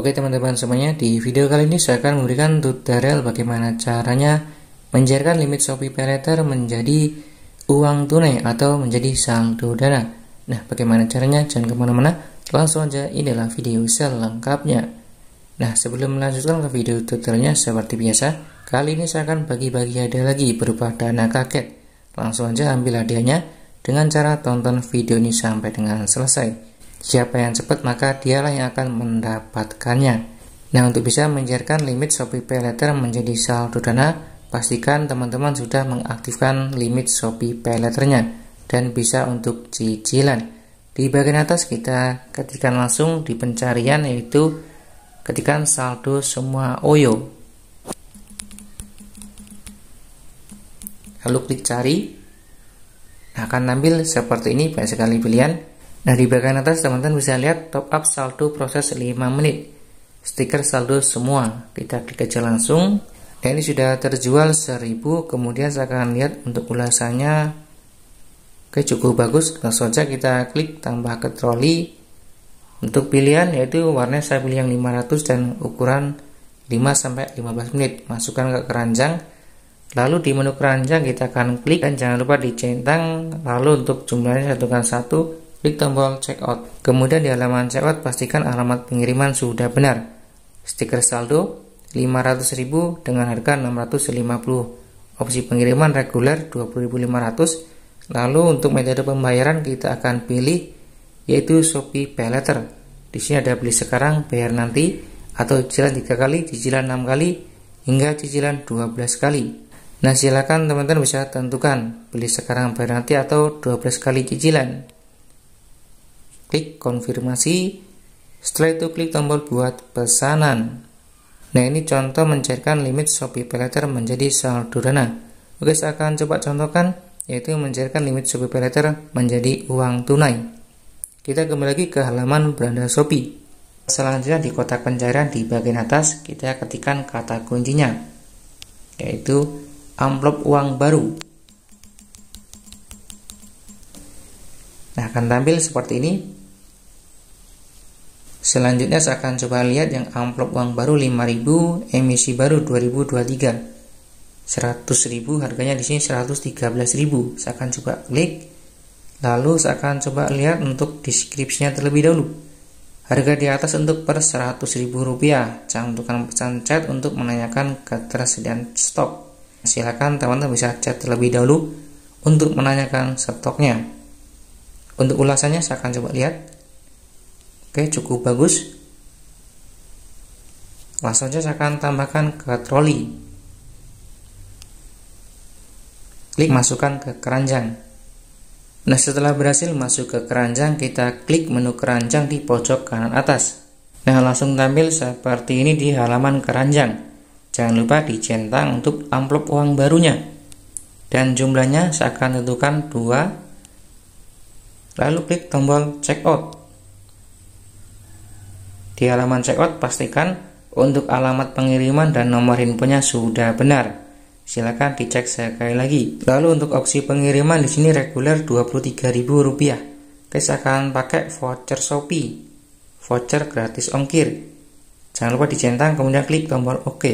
Oke teman-teman semuanya, di video kali ini saya akan memberikan tutorial bagaimana caranya mencairkan limit Shopee Paylater menjadi uang tunai atau menjadi saldo dana. Nah, bagaimana caranya? Jangan kemana-mana, langsung aja inilah video selengkapnya. Nah, sebelum melanjutkan ke video tutorialnya, seperti biasa, kali ini saya akan bagi-bagi hadiah lagi berupa dana kaget. Langsung aja ambil hadiahnya dengan cara tonton video ini sampai dengan selesai. Siapa yang cepat maka dialah yang akan mendapatkannya. Nah, untuk bisa mencairkan limit Shopee Paylater menjadi saldo dana, pastikan teman-teman sudah mengaktifkan limit Shopee Paylaternya dan bisa untuk cicilan. Di bagian atas kita ketikkan langsung di pencarian, yaitu ketikkan saldo semua OYO. Lalu klik cari. Nah, akan tampil seperti ini, banyak sekali pilihan. Nah, di bagian atas teman-teman bisa lihat top up saldo proses 5 menit. Stiker saldo semua. Kita klik aja langsung. Nah, ini sudah terjual 1000. Kemudian saya akan lihat untuk ulasannya. Oke, cukup bagus. Langsung saja kita klik tambah ke troli. Untuk pilihan yaitu warnanya saya pilih yang 500 dan ukuran 5-15 menit. Masukkan ke keranjang. Lalu di menu keranjang kita akan klik dan jangan lupa dicentang. Lalu untuk jumlahnya satukan 1. Klik tombol checkout. Kemudian di halaman checkout pastikan alamat pengiriman sudah benar. Stiker saldo 500.000 dengan harga 650. Opsi pengiriman reguler 20.500. Lalu untuk metode pembayaran kita akan pilih yaitu Shopee Paylater. Di sini ada beli sekarang, bayar nanti, atau cicilan 3 kali, cicilan 6 kali, hingga cicilan 12 kali. Nah, silakan teman-teman bisa tentukan beli sekarang, bayar nanti, atau 12 kali cicilan. Klik konfirmasi. Setelah itu klik tombol buat pesanan. Nah, ini contoh mencairkan limit Shopee Paylater menjadi saldo dana. Oke, saya akan coba contohkan, yaitu mencairkan limit Shopee Paylater menjadi uang tunai. Kita kembali lagi ke halaman beranda Shopee. Selanjutnya di kotak pencairan di bagian atas kita ketikkan kata kuncinya, yaitu amplop uang baru. Nah, akan tampil seperti ini. Selanjutnya saya akan coba lihat yang amplop uang baru 5.000, emisi baru 2023. 100.000 harganya di sini 113.000. Saya akan coba klik. Lalu saya akan coba lihat untuk deskripsinya terlebih dahulu. Harga di atas untuk per 100.000 rupiah. Cantumkan pesan chat untuk menanyakan ketersediaan stok. Silakan teman-teman bisa chat terlebih dahulu untuk menanyakan stoknya. Untuk ulasannya saya akan coba lihat. Oke, cukup bagus. Langsung saja saya akan tambahkan ke troli. Klik masukkan ke keranjang. Nah, setelah berhasil masuk ke keranjang, kita klik menu keranjang di pojok kanan atas. Nah, langsung tampil seperti ini di halaman keranjang. Jangan lupa dicentang untuk amplop uang barunya. Dan jumlahnya saya akan tentukan 2. Lalu klik tombol checkout. Di halaman checkout pastikan untuk alamat pengiriman dan nomor infonya sudah benar. Silakan dicek sekali lagi. Lalu untuk opsi pengiriman di sini reguler Rp23.000. Oke, saya akan pakai voucher Shopee. Voucher gratis ongkir. Jangan lupa dicentang kemudian klik tombol OK.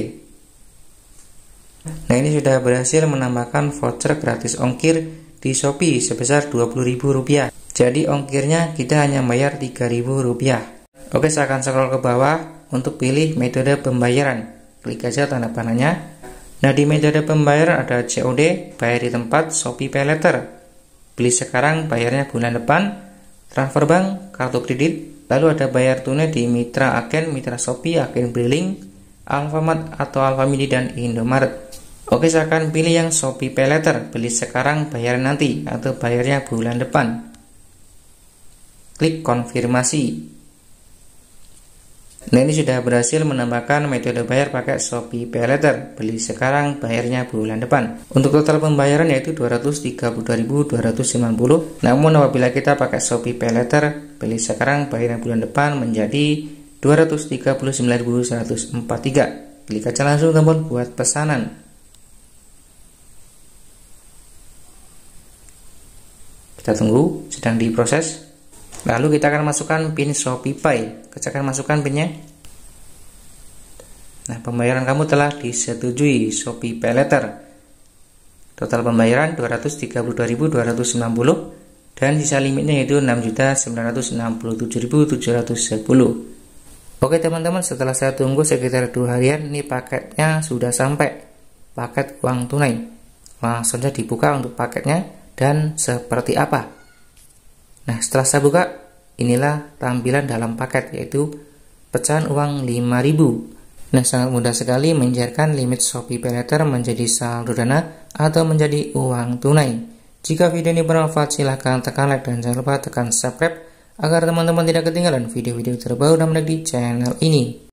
Nah, ini sudah berhasil menambahkan voucher gratis ongkir di Shopee sebesar Rp20.000. Jadi ongkirnya kita hanya bayar Rp3.000. Oke, saya akan scroll ke bawah untuk pilih metode pembayaran. Klik aja tanda panahnya. Nah, di metode pembayaran ada COD, bayar di tempat, Shopee Paylater. Beli sekarang, bayarnya bulan depan, transfer bank, kartu kredit. Lalu ada bayar tunai di Mitra Agen, Mitra Shopee, Agen Briling, Alfamart atau Alfamidi dan Indomaret. Oke, saya akan pilih yang Shopee Paylater, beli sekarang, bayar nanti, atau bayarnya bulan depan. Klik konfirmasi. Nah, ini sudah berhasil menambahkan metode bayar pakai Shopee Paylater, beli sekarang, bayarnya bulan depan. Untuk total pembayaran yaitu 232.290. Namun apabila kita pakai Shopee Paylater, beli sekarang, bayarnya bulan depan menjadi 239.143. Klik aja langsung tombol buat pesanan. Kita tunggu, sedang diproses. Lalu kita akan masukkan pin Shopee Pay. Kita akan masukkan pinnya. Nah, pembayaran kamu telah disetujui Shopee Pay Later. Total pembayaran 232.290 dan sisa limitnya yaitu 6.967.710. Oke teman-teman, setelah saya tunggu sekitar 2 harian, ini paketnya sudah sampai, paket uang tunai. Langsung saja dibuka untuk paketnya dan seperti apa. Nah, setelah saya buka, inilah tampilan dalam paket, yaitu pecahan uang 5.000. Nah, sangat mudah sekali mencairkan limit Shopee Pay Later menjadi saldo dana atau menjadi uang tunai. Jika video ini bermanfaat, silahkan tekan like dan jangan lupa tekan subscribe agar teman-teman tidak ketinggalan video-video terbaru dan menarik di channel ini.